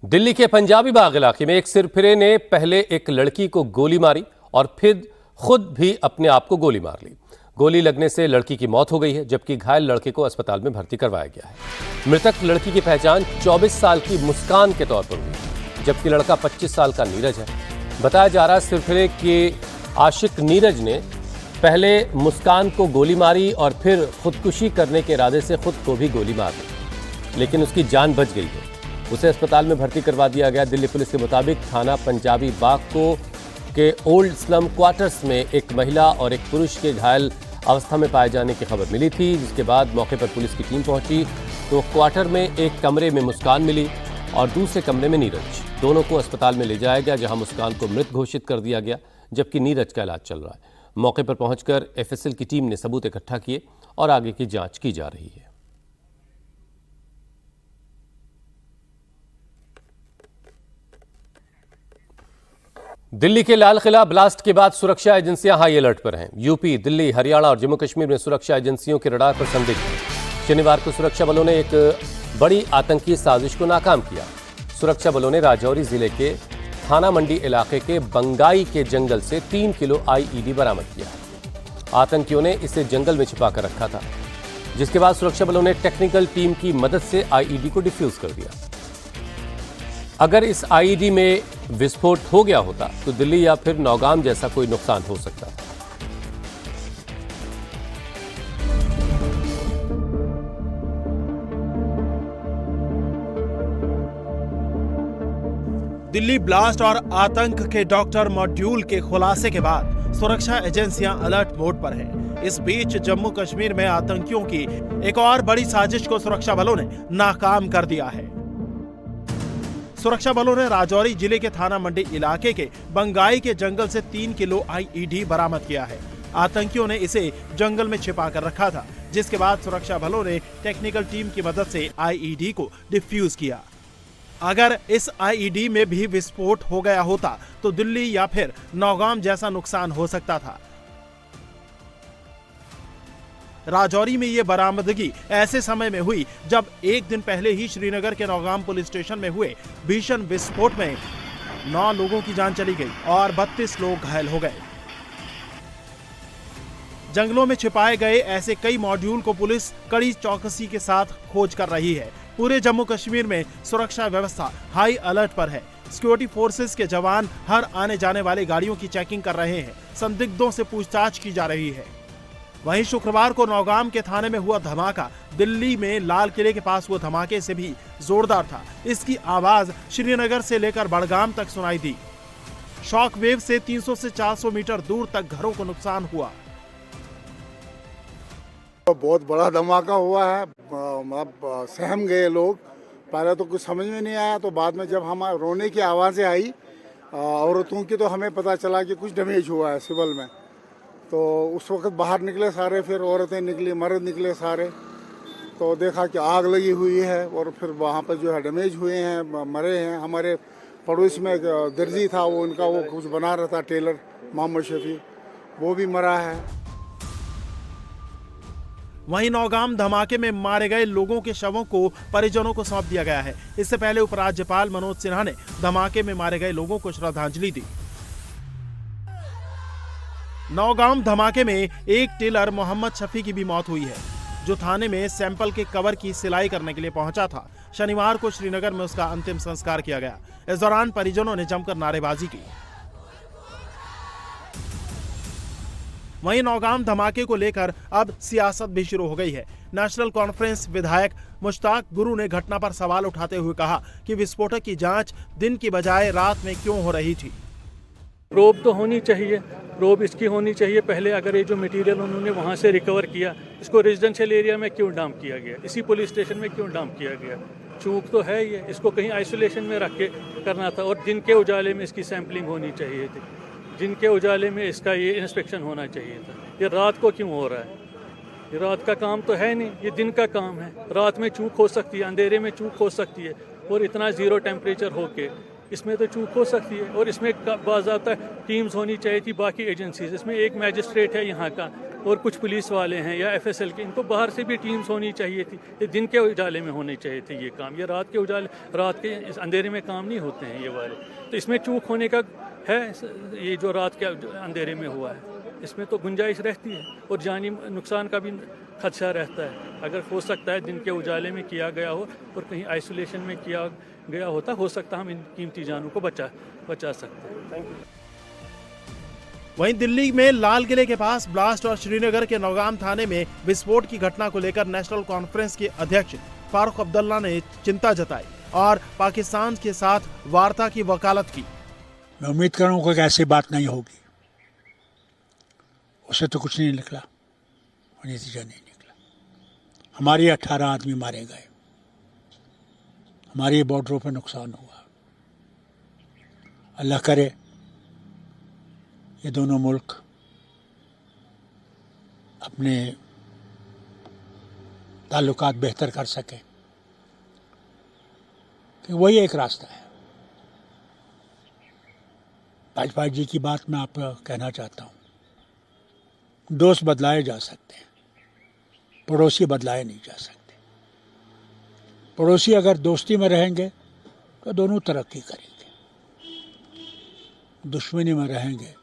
दिल्ली के पंजाबी बाग इलाके में एक सिरफिरे ने पहले एक लड़की को गोली मारी और फिर खुद भी अपने आप को गोली मार ली। गोली लगने से लड़की की मौत हो गई है, जबकि घायल लड़के को अस्पताल में भर्ती करवाया गया है। मृतक लड़की की पहचान 24 साल की मुस्कान के तौर पर हुई, जबकि लड़का 25 साल का नीरज है। बताया जा रहा है सिरफिरे के आशिक नीरज ने पहले मुस्कान को गोली मारी और फिर खुदकुशी करने के इरादे से खुद को भी गोली मार ली, लेकिन उसकी जान बच गई है। उसे अस्पताल में भर्ती करवा दिया गया। दिल्ली पुलिस के मुताबिक थाना पंजाबी बाग के ओल्ड स्लम क्वार्टर्स में एक महिला और एक पुरुष के घायल अवस्था में पाए जाने की खबर मिली थी, जिसके बाद मौके पर पुलिस की टीम पहुंची तो क्वार्टर में एक कमरे में मुस्कान मिली और दूसरे कमरे में नीरज। दोनों को अस्पताल में ले जाया गया, जहां मुस्कान को मृत घोषित कर दिया गया, जबकि नीरज का इलाज चल रहा है। मौके पर पहुंचकर एफएसएल की टीम ने सबूत इकट्ठा किए और आगे की जांच की जा रही है। दिल्ली के लाल किला ब्लास्ट के बाद सुरक्षा एजेंसियां हाई अलर्ट पर हैं। यूपी, दिल्ली, हरियाणा और जम्मू कश्मीर में सुरक्षा एजेंसियों के रडार पर संदिग्ध हैं। शनिवार को सुरक्षा बलों ने एक बड़ी आतंकी साजिश को नाकाम किया। सुरक्षा बलों ने राजौरी जिले के थाना मंडी इलाके के बंगाई के जंगल से 3 किलो आईईडी बरामद किया। आतंकियों ने इसे जंगल में छिपा कर रखा था, जिसके बाद सुरक्षा बलों ने टेक्निकल टीम की मदद से आईईडी को डिफ्यूज कर दिया। अगर इस आईईडी में विस्फोट हो गया होता तो दिल्ली या फिर नौगाम जैसा कोई नुकसान हो सकता था। दिल्ली ब्लास्ट और आतंक के डॉक्टर मॉड्यूल के खुलासे के बाद सुरक्षा एजेंसियां अलर्ट मोड पर हैं। इस बीच जम्मू कश्मीर में आतंकियों की एक और बड़ी साजिश को सुरक्षा बलों ने नाकाम कर दिया है। सुरक्षा बलों ने राजौरी जिले के थाना मंडी इलाके के बंगाई के जंगल से 3 किलो आईईडी बरामद किया है। आतंकियों ने इसे जंगल में छिपा कर रखा था, जिसके बाद सुरक्षा बलों ने टेक्निकल टीम की मदद से आईईडी को डिफ्यूज किया। अगर इस आईईडी में भी विस्फोट हो गया होता तो दिल्ली या फिर नौगाम जैसा नुकसान हो सकता था। राजौरी में ये बरामदगी ऐसे समय में हुई जब एक दिन पहले ही श्रीनगर के नौगाम पुलिस स्टेशन में हुए भीषण विस्फोट में 9 लोगों की जान चली गई और 32 लोग घायल हो गए। जंगलों में छिपाए गए ऐसे कई मॉड्यूल को पुलिस कड़ी चौकसी के साथ खोज कर रही है। पूरे जम्मू कश्मीर में सुरक्षा व्यवस्था हाई अलर्ट पर है। सिक्योरिटी फोर्सेस के जवान हर आने जाने वाली गाड़ियों की चेकिंग कर रहे हैं। संदिग्धों से पूछताछ की जा रही है। वहीं शुक्रवार को नौगाम के थाने में हुआ धमाका दिल्ली में लाल किले के पास हुए धमाके से भी जोरदार था। इसकी आवाज श्रीनगर से लेकर बड़गाम तक सुनाई दी। शॉक वेव से 300 से 400 मीटर दूर तक घरों को नुकसान हुआ। बहुत बड़ा धमाका हुआ है। सहम गए लोग। पहले तो कुछ समझ में नहीं आया, तो बाद में जब हम रोने की आवाज़ें आई औरतों की, तो हमें पता चला कि कुछ डैमेज हुआ है सिविल में। तो उस वक्त बाहर निकले सारे, फिर औरतें निकली, मर्द निकले सारे, तो देखा कि आग लगी हुई है और फिर वहाँ पर जो है डैमेज हुए हैं, मरे हैं। हमारे पड़ोस में एक दर्जी था, वो उनका वो कुछ बना रहा था, टेलर मोहम्मद शफी, वो भी मरा है। वहीं नौगाम धमाके में मारे गए लोगों के शवों को परिजनों को सौंप दिया गया है। इससे पहले उपराज्यपाल मनोज सिन्हा ने धमाके में मारे गए लोगों को श्रद्धांजलि दी। नौगाम धमाके में एक टेलर मोहम्मद शफी की भी मौत हुई है, जो थाने में सैंपल के कवर की सिलाई करने के लिए पहुंचा था। शनिवार को श्रीनगर में उसका अंतिम संस्कार किया गया। इस दौरान परिजनों ने जमकर नारेबाजी की। वहीं नौगाम धमाके को लेकर अब सियासत भी शुरू हो गई है। नेशनल कॉन्फ्रेंस विधायक मुश्ताक गुरु ने घटना पर सवाल उठाते हुए कहा कि विस्फोटक की जांच दिन की बजाय रात में क्यों हो रही थी। प्रोब तो होनी चाहिए, प्रोब इसकी होनी चाहिए पहले। अगर ये जो मटेरियल उन्होंने वहाँ से रिकवर किया, इसको रेजिडेंशियल एरिया में क्यों डंप किया गया, इसी पुलिस स्टेशन में क्यों डंप किया गया? चूक तो है ये, इसको कहीं आइसोलेशन में रख के करना था और दिन के उजाले में इसकी सैंपलिंग होनी चाहिए थी। दिन के उजाले में इसका ये इंस्पेक्शन होना चाहिए था। ये रात को क्यों हो रहा है? ये रात का काम तो है नहीं, ये दिन का काम है। रात में चूक हो सकती है, अंधेरे में चूक हो सकती है, और इतना ज़ीरो टेम्परेचर होके इसमें तो चूक हो सकती है। और इसमें बाज़ाब्ता टीम्स होनी चाहिए थी बाकी एजेंसीज। इसमें एक मैजिस्ट्रेट है यहाँ का, और कुछ पुलिस वाले हैं या FSL के, इनको बाहर से भी टीम्स होनी चाहिए थी। ये दिन के उजाले में होने चाहिए थे ये काम, ये रात के उजाले, रात के इस अंधेरे में काम नहीं होते हैं ये वाले। तो इसमें चूक होने का है, ये जो रात के अंधेरे में हुआ है इसमें तो गुंजाइश रहती है और जानी नुकसान का भी खदशा रहता है। अगर हो सकता है दिन के उजाले में किया गया हो और कहीं आइसोलेशन में किया गया होता, हो सकता हम इन कीमती जानों को बचा सकते हैं। Thank you. वहीं दिल्ली में लाल किले के पास ब्लास्ट और श्रीनगर के नौगाम थाने में विस्फोट की घटना को लेकर नेशनल कॉन्फ्रेंस के अध्यक्ष फारूक अब्दुल्ला ने चिंता जताई और पाकिस्तान के साथ वार्ता की वकालत की। मैं उम्मीद कर रहा हूँ कि ऐसी बात नहीं होगी। उससे तो कुछ नहीं निकला, नतीजा नहीं निकला। हमारे 18 आदमी मारे गए, हमारे बॉर्डरों पर नुकसान हुआ। अल्लाह करे ये दोनों मुल्क अपने ताल्लुकात बेहतर कर सकें, कि वही एक रास्ता है। वाजपेयी जी की बात मैं आपको कहना चाहता हूँ, दोस्त बदलाए जा सकते हैं, पड़ोसी बदलाए नहीं जा सकते। पड़ोसी अगर दोस्ती में रहेंगे तो दोनों तरक्की करेंगे, दुश्मनी में रहेंगे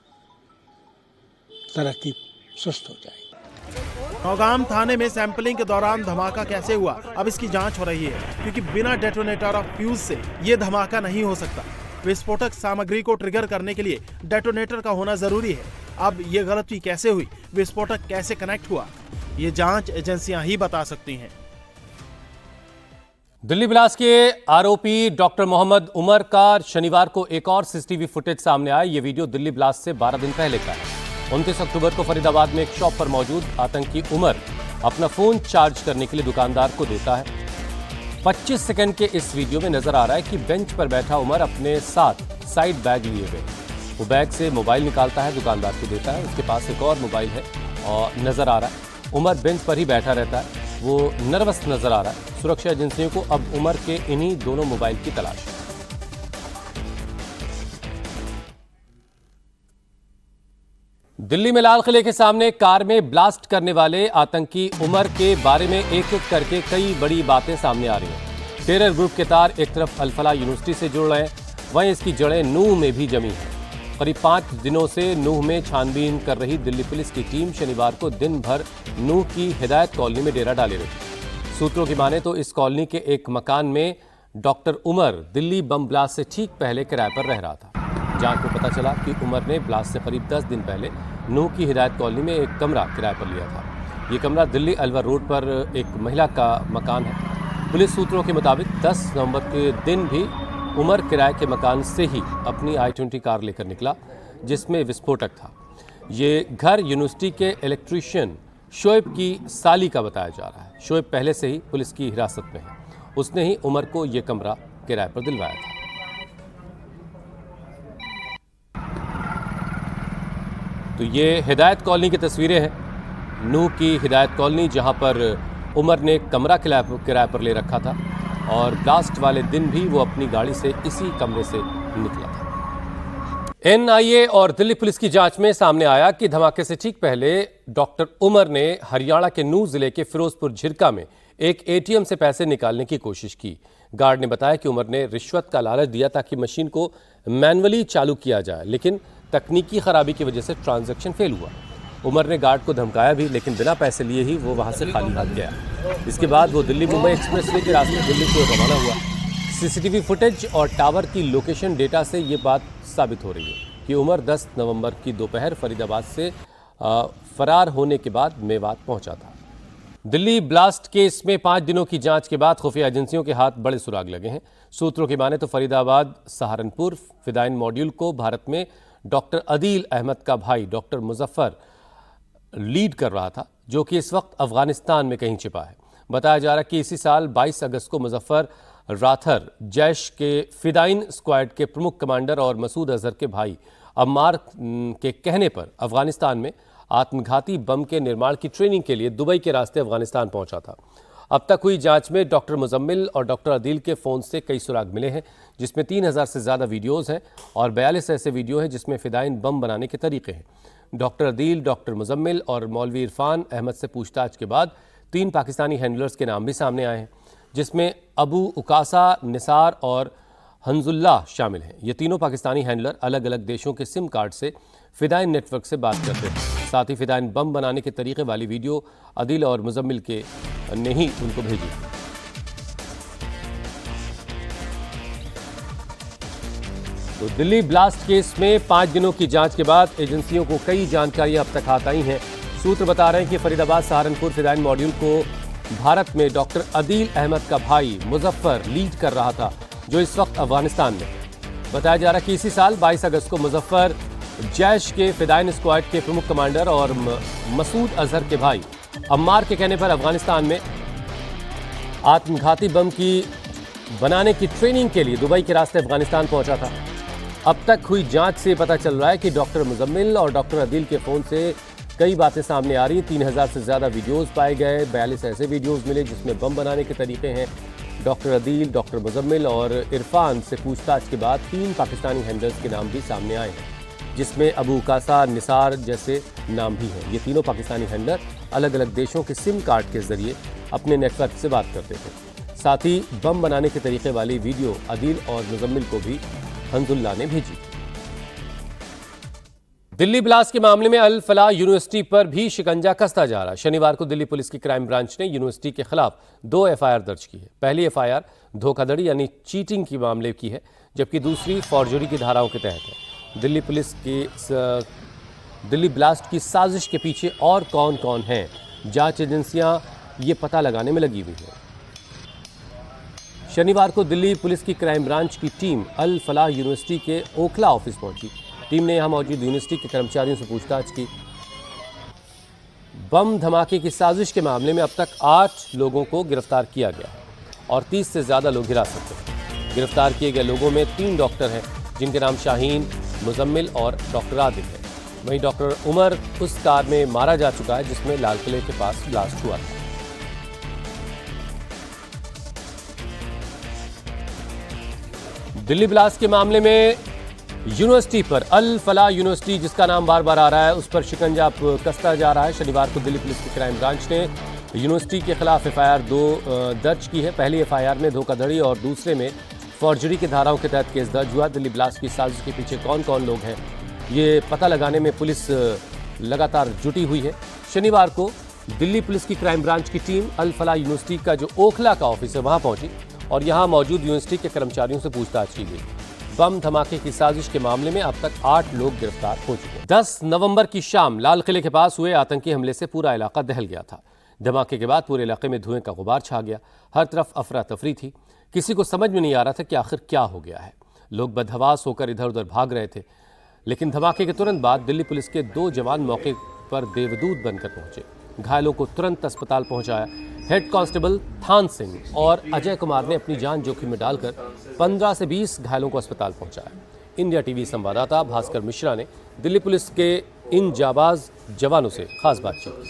तरक्की सुस्त हो जाएगी। नौगाम थाने में सैंपलिंग के दौरान धमाका कैसे हुआ, अब इसकी जांच हो रही है, क्योंकि बिना डेटोनेटर और फ्यूज से ये धमाका नहीं हो सकता। विस्फोटक सामग्री को ट्रिगर करने के लिए डेटोनेटर का होना जरूरी है। अब ये गलती कैसे हुई, विस्फोटक कैसे कनेक्ट हुआ, ये जांच एजेंसियां ही बता सकती हैं। दिल्ली ब्लास्ट के आरोपी डॉक्टर मोहम्मद उमर का शनिवार को एक और सीसीटीवी फुटेज सामने आया। ये वीडियो दिल्ली ब्लास्ट से 12 दिन पहले का है। 29 अक्टूबर को फरीदाबाद में एक शॉप पर मौजूद आतंकी उमर अपना फोन चार्ज करने के लिए दुकानदार को देता है। 25 सेकंड के इस वीडियो में नजर आ रहा है कि बेंच पर बैठा उमर अपने साथ साइड बैग लिए हुए, वो बैग से मोबाइल निकालता है, दुकानदार को देता है। उसके पास एक और मोबाइल है और नजर आ रहा है उमर बेंच पर ही बैठा रहता है, वो नर्वस नजर आ रहा है। सुरक्षा एजेंसियों को अब उमर के इन्हीं दोनों मोबाइल की तलाश है। दिल्ली में लाल किले के सामने कार में ब्लास्ट करने वाले आतंकी उमर के बारे में एक एक करके कई बड़ी बातें सामने आ रही हैं। टेरर ग्रुप के तार एक तरफ अल-फलाह यूनिवर्सिटी से जुड़ रहे हैं, वहीं इसकी जड़ें नूह में भी जमी हैं। करीब 5 दिनों से नूह में छानबीन कर रही दिल्ली पुलिस की टीम शनिवार को दिन भर नूह की हिदायत कॉलोनी में डेरा डाले रही। सूत्रों की माने तो इस कॉलोनी के एक मकान में doctor Umar Delhi bomb blast से ठीक पहले किराए पर रह रहा था। जांच में पता चला कि उमर ने ब्लास्ट से करीब 10 दिन पहले नूह की हिदायत कॉलोनी में एक कमरा किराए पर लिया था। ये कमरा दिल्ली अलवर रोड पर एक महिला का मकान है। पुलिस सूत्रों के मुताबिक 10 नवंबर के दिन भी उमर किराए के मकान से ही अपनी i20 कार लेकर निकला, जिसमें विस्फोटक था। ये घर यूनिवर्सिटी के इलेक्ट्रीशियन शोएब की साली का बताया जा रहा है। शोएब पहले से ही पुलिस की हिरासत में है, उसने ही उमर को ये कमरा किराए पर दिलवाया था। तो ये हिदायत कॉलोनी की तस्वीरें हैं, नूह की हिदायत कॉलोनी, जहां पर उमर ने कमरा किराए पर ले रखा था और ब्लास्ट वाले दिन भी वो अपनी गाड़ी से इसी कमरे से निकला था। एनआईए और दिल्ली पुलिस की जांच में सामने आया कि धमाके से ठीक पहले डॉक्टर उमर ने हरियाणा के नूह जिले के फिरोजपुर झिरका में एक एटीएम से पैसे निकालने की कोशिश की। गार्ड ने बताया कि उमर ने रिश्वत का लालच दिया ताकि मशीन को मैनुअली चालू किया जाए, लेकिन तकनीकी खराबी की वजह से ट्रांजैक्शन फेल हुआ। उमर ने गार्ड को धमकाया भी, लेकिन बिना पैसे लिए ही वो वहां से खाली हाथ गया। इसके बाद वो दिल्ली मुंबई एक्सप्रेसवे के रास्ते दिल्ली को रवाना हुआ। सीसीटीवी फुटेज और टावर की लोकेशन डेटा से ये बात साबित हो रही है कि उमर 10 नवंबर की दोपहर फरीदाबाद से फरार होने के बाद मेवात पहुंचा था। दिल्ली ब्लास्ट केस में 5 दिनों की जांच के बाद खुफिया एजेंसियों के हाथ बड़े सुराग लगे हैं। सूत्रों की माने तो फरीदाबाद सहारनपुर फिदाइन मॉड्यूल को भारत में डॉक्टर अदील अहमद का भाई डॉक्टर मुजफ्फर लीड कर रहा था, जो कि इस वक्त अफगानिस्तान में कहीं छिपा है। बताया जा रहा है कि इसी साल 22 अगस्त को मुजफ्फर राथर जैश के फिदाइन स्क्वाड के प्रमुख कमांडर और मसूद अजहर के भाई अम्मार के कहने पर अफगानिस्तान में आत्मघाती बम के निर्माण की ट्रेनिंग के लिए दुबई के रास्ते अफगानिस्तान पहुंचा था। अब तक हुई जांच में डॉक्टर मुजम्मिल और डॉक्टर अदील के फ़ोन से कई सुराग मिले हैं, जिसमें 3000 से ज़्यादा वीडियोज़ हैं और 42 ऐसे वीडियो हैं जिसमें फ़िदाइन बम बनाने के तरीके हैं। डॉक्टर अदील, डॉक्टर मुजम्मिल और मौलवी इरफान अहमद से पूछताछ के बाद 3 पाकिस्तानी हैंडलर्स के नाम भी सामने आए हैं, जिसमें अबू उकासा, निसार और हंजुल्लाह शामिल हैं। ये तीनों पाकिस्तानी हैंडलर अलग अलग देशों के सिम कार्ड से फिदाइन नेटवर्क से बात करते हैं। साथ ही फिदाइन बम बनाने के तरीके वाली वीडियो अदील और मुजम्मिल के ने ही उनको भेजी। तो दिल्ली ब्लास्ट केस में 5 दिनों की जांच के बाद एजेंसियों को कई जानकारियां अब तक हाथ आई हैं। सूत्र बता रहे हैं कि फरीदाबाद सहारनपुर फिदाइन मॉड्यूल को भारत में डॉक्टर अदील अहमद का भाई मुजफ्फर लीड कर रहा था, जो इस वक्त अफगानिस्तान में है। बताया जा रहा है कि इसी साल 22 अगस्त को मुजफ्फर जैश के फिदाइन स्क्वाड के प्रमुख कमांडर और मसूद अजहर के भाई अम्मार के कहने पर अफगानिस्तान में आत्मघाती बम की बनाने की ट्रेनिंग के लिए दुबई के रास्ते अफगानिस्तान पहुंचा था। अब तक हुई जांच से पता चल रहा है कि डॉक्टर मुजम्मिल और डॉक्टर अदील के फ़ोन से कई बातें सामने आ रही हैं। 3000 से ज़्यादा वीडियोस पाए गए, 42 ऐसे वीडियोस मिले जिसमें बम बनाने के तरीके हैं। डॉक्टर अदील, डॉक्टर मुजम्मिल और इरफान से पूछताछ के बाद 3 पाकिस्तानी हैंडलर्स के नाम भी सामने आए हैं, जिसमें अबू कासा, निसार जैसे नाम भी हैं। ये तीनों पाकिस्तानी हैंडलर अलग अलग देशों के सिम कार्ड के जरिए अपने नेटवर्क से बात करते थे। साथ ही बम बनाने के तरीके वाली वीडियो अदील और मुजम्मिल को भी हंजुल्ला ने भेजी। दिल्ली ब्लास्ट के मामले में अल फलाह यूनिवर्सिटी पर भी शिकंजा कसता जा रहा है। शनिवार को दिल्ली पुलिस की क्राइम ब्रांच ने यूनिवर्सिटी के खिलाफ 2 एफआईआर दर्ज की है। पहली एफआईआर धोखाधड़ी यानी चीटिंग की मामले की है, जबकि दूसरी फॉर्जरी की धाराओं के तहत है। दिल्ली पुलिस की दिल्ली ब्लास्ट की साजिश के पीछे और कौन कौन हैं, जांच एजेंसियां ये पता लगाने में लगी हुई हैं। शनिवार को दिल्ली पुलिस की क्राइम ब्रांच की टीम अल फलाह यूनिवर्सिटी के ओखला ऑफिस पहुंची। टीम ने यहां मौजूद यूनिवर्सिटी के कर्मचारियों से पूछताछ की। बम धमाके की साजिश के मामले में अब तक 8 लोगों को गिरफ्तार किया गया है और 30 से ज़्यादा लोग हिरासत में। गिरफ्तार किए गए लोगों में 3 डॉक्टर हैं, जिनके नाम शाहीन, मुजम्मिल और डॉक्टर आदिल है। वहीं डॉक्टर उमर उस कार में मारा जा चुका है जिसमें लाल किले के पास ब्लास्ट हुआ था। दिल्ली ब्लास्ट के मामले में यूनिवर्सिटी पर अल फलाह यूनिवर्सिटी, जिसका नाम बार बार आ रहा है, उस पर शिकंजा कसता जा रहा है। शनिवार को दिल्ली पुलिस की क्राइम ब्रांच ने यूनिवर्सिटी के खिलाफ एफआईआर 2 दर्ज की है। पहली एफआईआर में धोखाधड़ी और दूसरे में फॉर्जरी की धाराओं के तहत केस दर्ज हुआ। दिल्ली ब्लास्ट की साजिश के पीछे कौन कौन लोग हैं, ये पता लगाने में पुलिस लगातार जुटी हुई है। शनिवार को दिल्ली पुलिस की क्राइम ब्रांच की टीम अल फलाह यूनिवर्सिटी का जो ओखला का ऑफिस है वहां पहुंची और यहां मौजूद यूनिवर्सिटी के कर्मचारियों से पूछताछ की गई। बम धमाके की साजिश के मामले में अब तक 8 लोग गिरफ्तार हो चुके हैं। 10 नवंबर की शाम लाल किले के पास हुए आतंकी हमले से पूरा इलाका दहल गया था। धमाके के बाद पूरे इलाके में धुएं का गुबार छा गया। हर तरफ अफरा तफरी थी। किसी को समझ में नहीं आ रहा था कि आखिर क्या हो गया है। लोग बदहवास होकर इधर उधर भाग रहे थे। लेकिन धमाके के तुरंत बाद दिल्ली पुलिस के 2 जवान मौके पर देवदूत बनकर पहुंचे। घायलों को तुरंत अस्पताल पहुंचाया। हेड कांस्टेबल थान सिंह और अजय कुमार ने अपनी जान जोखिम में डालकर 15 से 20 घायलों को अस्पताल पहुंचाया। इंडिया टीवी संवाददाता भास्कर मिश्रा ने दिल्ली पुलिस के इन जाबाज जवानों से खास बातचीत की।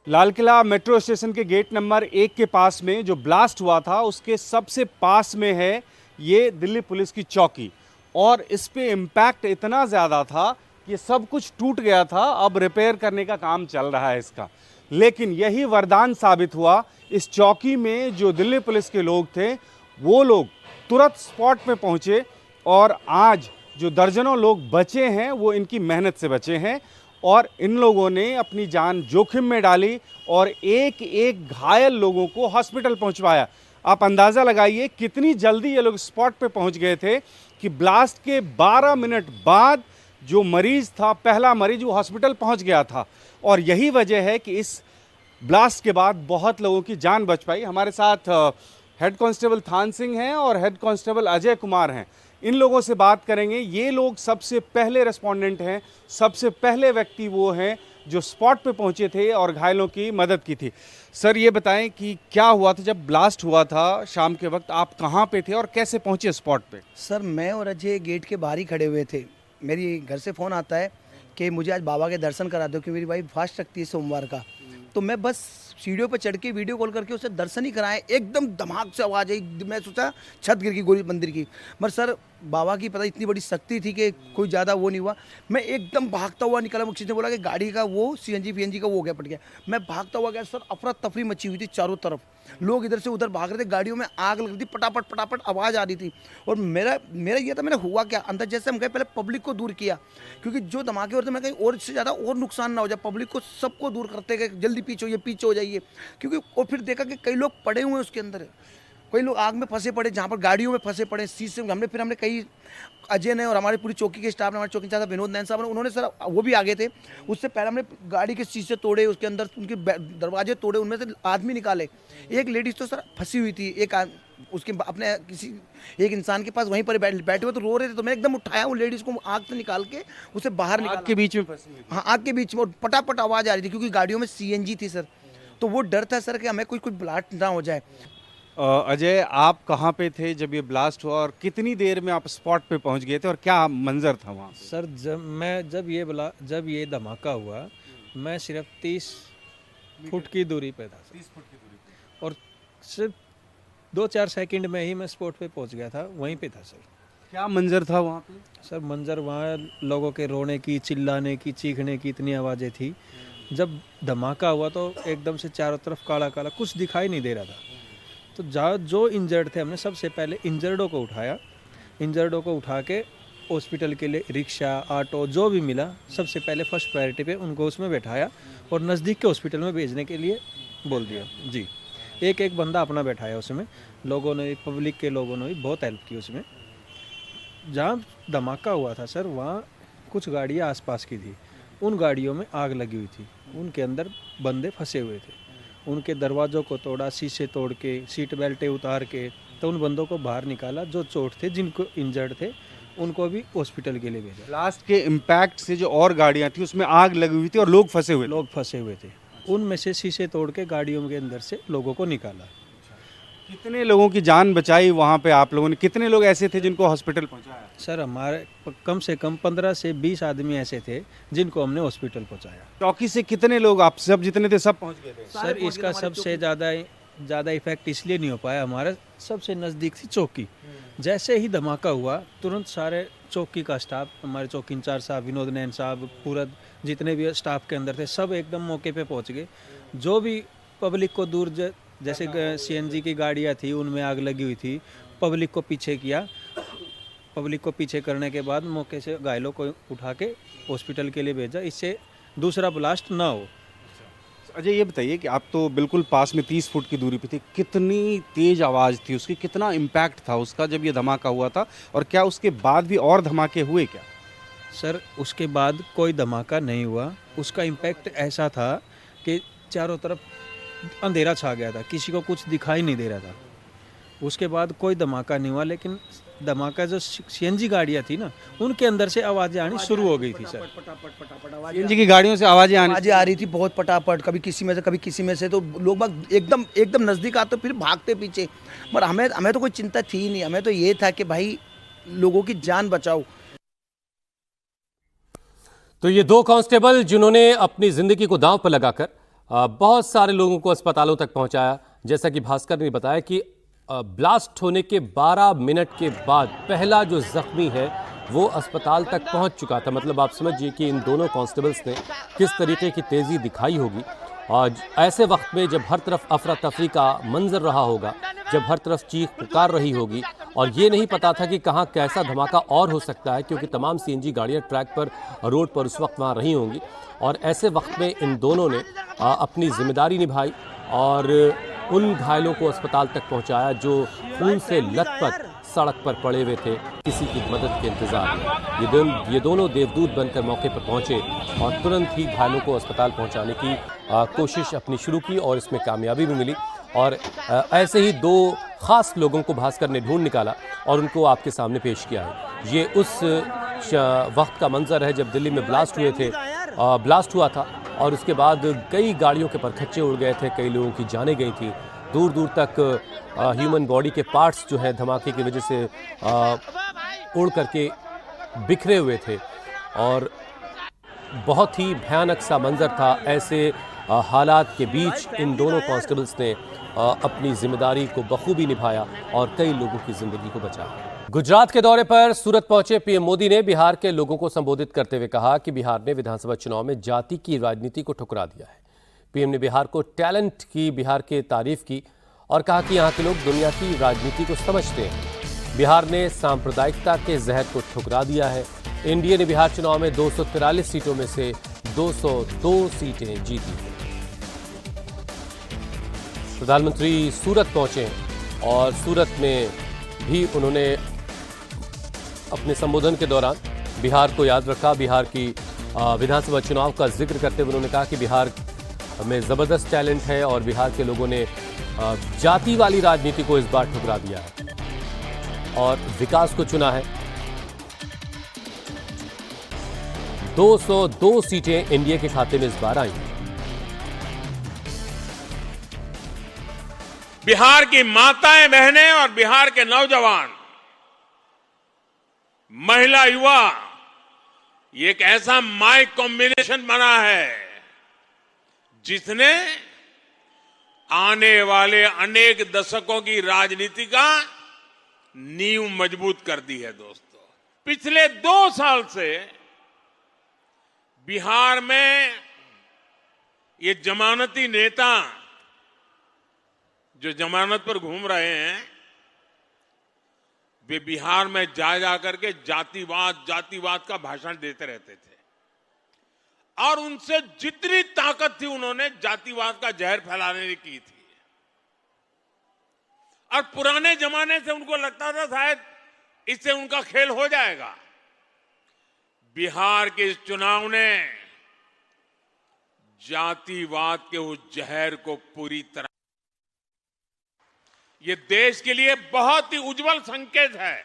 लाल किला मेट्रो स्टेशन के गेट नंबर 1 के पास में जो ब्लास्ट हुआ था, उसके सबसे पास में है ये दिल्ली पुलिस की चौकी, और इस पे इम्पैक्ट इतना ज़्यादा था कि सब कुछ टूट गया था। अब रिपेयर करने का काम चल रहा है इसका। लेकिन यही वरदान साबित हुआ। इस चौकी में जो दिल्ली पुलिस के लोग थे, वो लोग तुरंत स्पॉट पे पहुंचे और आज जो दर्जनों लोग बचे हैं वो इनकी मेहनत से बचे हैं और इन लोगों ने अपनी जान जोखिम में डाली और एक एक घायल लोगों को हॉस्पिटल पहुंचवाया। आप अंदाज़ा लगाइए कितनी जल्दी ये लोग स्पॉट पे पहुंच गए थे कि ब्लास्ट के 12 मिनट बाद जो मरीज़ था, पहला मरीज, वो हॉस्पिटल पहुंच गया था। और यही वजह है कि इस ब्लास्ट के बाद बहुत लोगों की जान बच पाई। हमारे साथ हेड कांस्टेबल थान सिंह हैं और हेड कांस्टेबल अजय कुमार हैं। इन लोगों से बात करेंगे। ये लोग सबसे पहले रेस्पोंडेंट हैं, सबसे पहले व्यक्ति वो हैं जो स्पॉट पे पहुंचे थे और घायलों की मदद की थी। सर, ये बताएं कि क्या हुआ था जब ब्लास्ट हुआ था शाम के वक्त, आप कहाँ पे थे और कैसे पहुंचे स्पॉट पे? सर, मैं और अजय गेट के बाहर ही खड़े हुए थे। मेरी घर से फ़ोन आता है कि मुझे आज बाबा के दर्शन करा दो, कि मेरी वाइफ फास्ट रखती है सोमवार का। तो मैं बस सीढ़ियों पर चढ़ के वीडियो कॉल करके उसे दर्शन ही कराए। एकदम धमाक से आवाज़ आई। मैं सोचा छत गिर गई गोली मंदिर की। मगर सर बाबा की पता इतनी बड़ी शक्ति थी कि कोई ज़्यादा वो नहीं हुआ। मैं एकदम भागता हुआ निकला, मुझे ने बोला कि गाड़ी का वो सीएनजी पीएनजी का वो हो गया, पट गया। मैं भागता हुआ गया सर, अफरा तफरी मची हुई थी चारों तरफ, लोग इधर से उधर भाग रहे थे, गाड़ियों में आग लग रही थी, पटापट पटापट आवाज़ आ रही थी। और मेरा ये था, मैंने हुआ क्या अंदर जैसे हम गए पहले पब्लिक को दूर किया, क्योंकि जो धमाके हो रहे थे मैं कहीं और इससे ज़्यादा और नुकसान ना हो जाए, पब्लिक को सबको दूर करते गए, जल्दी पीछे हो जाइए, क्योंकि और फिर देखा कि कई लोग पड़े हुए हैं उसके अंदर, कई लोग आग में फंसे पड़े, जहाँ पर गाड़ियों में फंसे पड़े शीशे। हमने कई अजय ने और हमारी पूरी चौकी के स्टाफ ने, हमारे चौकी इंचार्ज विनोद नैन साहब ने, उन्होंने सर वो भी आगे थे, उससे पहले हमने गाड़ी के शीशे तोड़े, उसके अंदर उनके दरवाजे तोड़े, उनमें से आदमी निकाले। एक लेडीज तो सर फंसी हुई थी, उसके अपने किसी एक इंसान के पास वहीं पर बैठे हुए तो रो रहे थे, तो मैं एकदम उठाया वो लेडीज को, आग से निकाल के उसे बाहर निकाला। आग के बीच में फंसी हुई? हाँ, आग के बीच में, और पटापट आवाज़ आ रही थी, क्योंकि गाड़ियों में सीएनजी थी सर, तो वो डर था सर कि हमें कोई ब्लास्ट ना हो जाए। अजय, आप कहाँ पे थे जब ये ब्लास्ट हुआ और कितनी देर में आप स्पॉट पे पहुंच गए थे और क्या मंजर था वहाँ? सर जब ये धमाका हुआ, मैं सिर्फ 30 फुट की दूरी पे था सर। 30 फुट की दूरी पे। और सिर्फ 2-4 सेकंड में ही मैं स्पॉट पे पहुंच गया था, वहीं पे था सर। क्या मंजर था वहाँ पे? सर मंजर वहाँ लोगों के रोने की, चिल्लाने की, चीखने की इतनी आवाज़ें थी। जब धमाका हुआ तो एकदम से चारों तरफ काला काला, कुछ दिखाई नहीं दे रहा था। तो जो इंजर्ड थे, हमने सबसे पहले इंजर्डों को उठाया, इंजर्डों को उठा के हॉस्पिटल के लिए रिक्शा, ऑटो जो भी मिला, सबसे पहले फर्स्ट प्रायोरिटी पे उनको उसमें बैठाया और नज़दीक के हॉस्पिटल में भेजने के लिए बोल दिया जी। एक बंदा अपना बैठाया उसमें, लोगों ने, पब्लिक के लोगों ने भी बहुत हेल्प की उसमें। जहाँ धमाका हुआ था सर, वहाँ कुछ गाड़ियाँ आसपास की थी, उन गाड़ियों में आग लगी हुई थी, उनके अंदर बंदे फंसे हुए थे, उनके दरवाज़ों को तोड़ा, शीशे तोड़ के, सीट बेल्टें उतार के, तो उन बंदों को बाहर निकाला। जो चोट थे, जिनको इंजर्ड थे, उनको भी हॉस्पिटल के लिए भेजा। ब्लास्ट के इम्पैक्ट से जो और गाड़ियाँ थी उसमें आग लगी हुई थी और लोग फंसे हुए थे। उनमें से शीशे तोड़ के गाड़ियों के अंदर से लोगों को निकाला। कितने लोगों की जान बचाई वहाँ पे आप लोगों ने? कितने लोग ऐसे थे जिनको हॉस्पिटल पहुँचाया? सर हमारे कम से कम 15 से 20 आदमी ऐसे थे जिनको हमने हॉस्पिटल पहुँचाया। चौकी से कितने लोग, आप सब जितने थे सब पहुँच गए थे? सर इसका सबसे ज़्यादा इफेक्ट इसलिए नहीं हो पाया, हमारे सबसे नज़दीक थी चौकी। जैसे ही धमाका हुआ, तुरंत सारे चौकी का स्टाफ, हमारे चौकी इंचार्ज साहब, विनोद नैन साहब, पूरा जितने भी स्टाफ के अंदर थे, सब एकदम मौके पे पहुंच गए। जो भी पब्लिक को दूर, जैसे सीएनजी की गाड़ियाँ थी उनमें आग लगी हुई थी, पब्लिक को पीछे किया। पब्लिक को पीछे करने के बाद मौके से घायलों को उठा के हॉस्पिटल के लिए भेजा, इससे दूसरा ब्लास्ट ना हो। अजय, ये बताइए कि आप तो बिल्कुल पास में 30 फुट की दूरी पे थे, कितनी तेज आवाज़ थी उसकी, कितना इम्पैक्ट था उसका जब ये धमाका हुआ था, और क्या उसके बाद भी और धमाके हुए क्या? सर उसके बाद कोई धमाका नहीं हुआ। उसका इम्पैक्ट ऐसा था कि चारों तरफ अंधेरा छा गया था, किसी को कुछ दिखाई नहीं दे रहा था। उसके बाद कोई धमाका नहीं हुआ, लेकिन धमाका जो सीएनजी गाड़ियाँ थी ना, उनके अंदर से आवाज़ें आनी शुरू हो गई थी सर। सीएनजी की गाड़ियों से आवाज़ें आ रही थी बहुत पटापट, कभी किसी में से कभी किसी में से, तो लोग बाग एकदम नज़दीक आते फिर भागते पीछे। पर हमें तो कोई चिंता थी नहीं, हमें तो ये था कि भाई लोगों की जान बचाओ। तो ये 2 कांस्टेबल जिन्होंने अपनी जिंदगी को दांव पर लगाकर बहुत सारे लोगों को अस्पतालों तक पहुंचाया। जैसा कि भास्कर ने बताया कि ब्लास्ट होने के 12 मिनट के बाद पहला जो जख्मी है वो अस्पताल तक पहुंच चुका था। मतलब आप समझिए कि इन दोनों कांस्टेबल्स ने किस तरीके की तेज़ी दिखाई होगी। और ऐसे वक्त में जब हर तरफ अफरा तफरी का मंजर रहा होगा, जब हर तरफ चीख पुकार रही होगी, और ये नहीं पता था कि कहाँ कैसा धमाका और हो सकता है, क्योंकि तमाम सीएनजी गाड़ियाँ ट्रैक पर, रोड पर उस वक्त वहाँ रही होंगी। और ऐसे वक्त में इन दोनों ने अपनी जिम्मेदारी निभाई और उन घायलों को अस्पताल तक पहुंचाया जो खून से लथपथ सड़क पर पड़े हुए थे, किसी की मदद के इंतजार में। ये दोनों देवदूत बनकर मौके पर पहुंचे और तुरंत ही घायलों को अस्पताल पहुंचाने की कोशिश अपनी शुरू की और इसमें कामयाबी भी मिली। और ऐसे ही 2 खास लोगों को भास्कर ने ढूंढ निकाला और उनको आपके सामने पेश किया है। ये उस वक्त का मंजर है जब दिल्ली में ब्लास्ट हुआ था और उसके बाद कई गाड़ियों के परखच्चे उड़ गए थे, कई लोगों की जानें गई थी। दूर दूर तक ह्यूमन बॉडी के पार्ट्स जो है धमाके की वजह से उड़ करके बिखरे हुए थे और बहुत ही भयानक सा मंजर था। ऐसे हालात के बीच इन दोनों कांस्टेबल्स ने अपनी जिम्मेदारी को बखूबी निभाया और कई लोगों की जिंदगी को बचाया। गुजरात के दौरे पर सूरत पहुंचे पीएम मोदी ने बिहार के लोगों को संबोधित करते हुए कहा कि बिहार ने विधानसभा चुनाव में जाति की राजनीति को ठुकरा दिया है। पीएम ने बिहार को टैलेंट की बिहार की तारीफ की और कहा कि यहां के लोग दुनिया की राजनीति को समझते हैं। बिहार ने सांप्रदायिकता के जहर को ठुकरा दिया है। एनडीए ने बिहार चुनाव में 243 सीटों में से 202 सीटें जीती हैं। प्रधानमंत्री सूरत पहुंचे और सूरत में भी उन्होंने अपने संबोधन के दौरान बिहार को याद रखा। बिहार की विधानसभा चुनाव का जिक्र करते हुए उन्होंने कहा कि बिहार में जबरदस्त टैलेंट है और बिहार के लोगों ने जाति वाली राजनीति को इस बार ठुकरा दिया है और विकास को चुना है। 202 सीटें एनडीए के खाते में इस बार आई। बिहार की माताएं बहनें और बिहार के नौजवान, महिला, युवा, ये एक ऐसा माई कॉम्बिनेशन बना है जिसने आने वाले अनेक दशकों की राजनीति का नींव मजबूत कर दी है। दोस्तों, पिछले 2 साल से बिहार में ये जमानती नेता जो जमानत पर घूम रहे हैं, वे बिहार में जा करके जातिवाद का भाषण देते रहते थे और उनसे जितनी ताकत थी उन्होंने जातिवाद का जहर फैलाने की थी। और पुराने जमाने से उनको लगता था शायद इससे उनका खेल हो जाएगा। बिहार के इस चुनाव ने जातिवाद के उस जहर को पूरी तरह, ये देश के लिए बहुत ही उज्जवल संकेत है